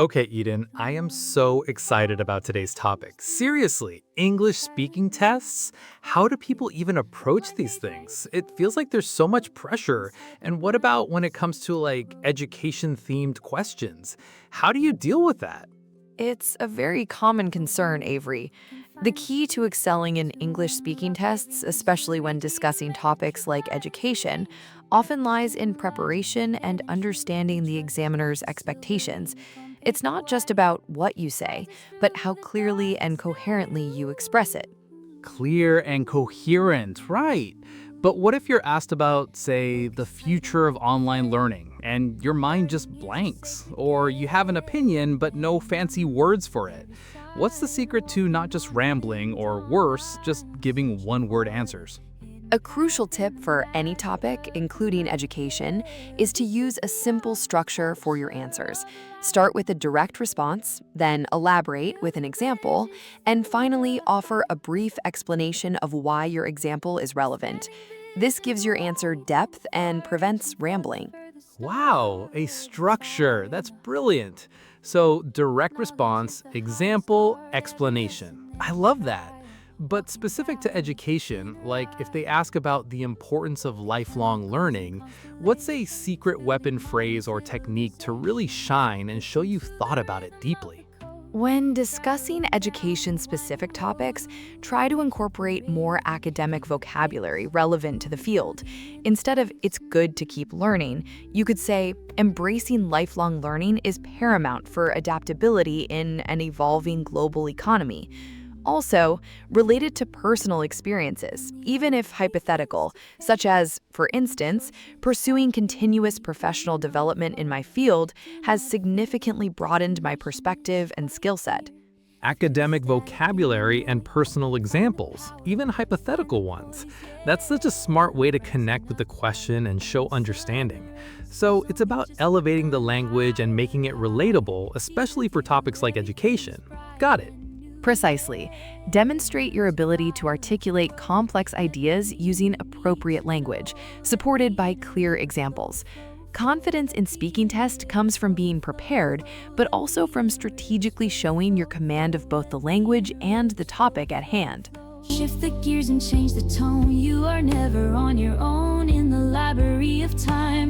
Okay, Eden, I am so excited about today's topic. Seriously, English speaking tests? How do people even approach these things? It feels like there's so much pressure. And what about when it comes to education themed questions? How do you deal with that? It's a very common concern, Avery. The key to excelling in English speaking tests, especially when discussing topics like education, often lies in preparation and understanding the examiner's expectations. It's not just about what you say, but how clearly and coherently you express it. Clear and coherent, right. But what if you're asked about, say, the future of online learning and your mind just blanks? Or you have an opinion but no fancy words for it? What's the secret to not just rambling or worse, just giving one word answers? A crucial tip for any topic, including education, is to use a simple structure for your answers. Start with a direct response, then elaborate with an example, and finally offer a brief explanation of why your example is relevant. This gives your answer depth and prevents rambling. Wow, a structure. That's brilliant. So, direct response, example, explanation. I love that. But specific to education, like if they ask about the importance of lifelong learning, what's a secret weapon phrase or technique to really shine and show you've thought about it deeply? When discussing education-specific topics, try to incorporate more academic vocabulary relevant to the field. Instead of "it's good to keep learning," you could say, "embracing lifelong learning is paramount for adaptability in an evolving global economy." Also, related to personal experiences, even if hypothetical, such as, for instance, pursuing continuous professional development in my field has significantly broadened my perspective and skill set. Academic vocabulary and personal examples, even hypothetical ones. That's such a smart way to connect with the question and show understanding. So it's about elevating the language and making it relatable, especially for topics like education. Got it. Precisely. Demonstrate your ability to articulate complex ideas using appropriate language, supported by clear examples. Confidence in speaking test comes from being prepared, but also from strategically showing your command of both the language and the topic at hand. Shift the gears and change the tone. You are never on your own in the library of time.